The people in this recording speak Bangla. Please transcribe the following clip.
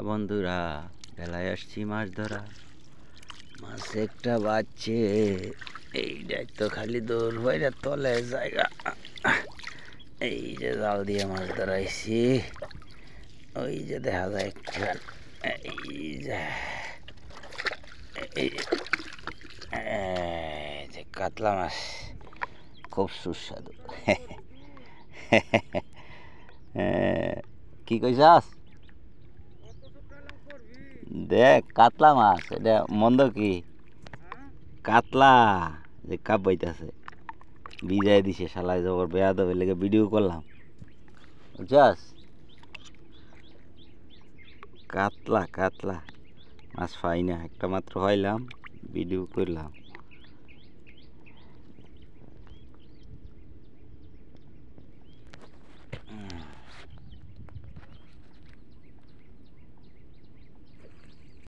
বন্ধুরা, বেলায় আসছি মাছ ধরা। মাছ একটা বাজছে, এইটাই তো খালি দৌড় বাইরে তলে জায়গা। এই যে জাল দিয়ে মাছ ধরাইছি, ওই যে দেখা যায় একটুখান, এই যে এই যে কাতলা মাছ, খুব সুস্বাদু। কি কইছাস? দেখ কাতলা মাছ, এটা মন্দ কি? কাতলা যে কাপ বাইতেছে, ভিজাই দিছে শালায়, জবর বেয়াদব, লেগে ভিডিও করলাম, বুঝছাস? কাতলা কাতলা মাছ পাই না, একটা মাত্র হইলাম, ভিডিও করলাম।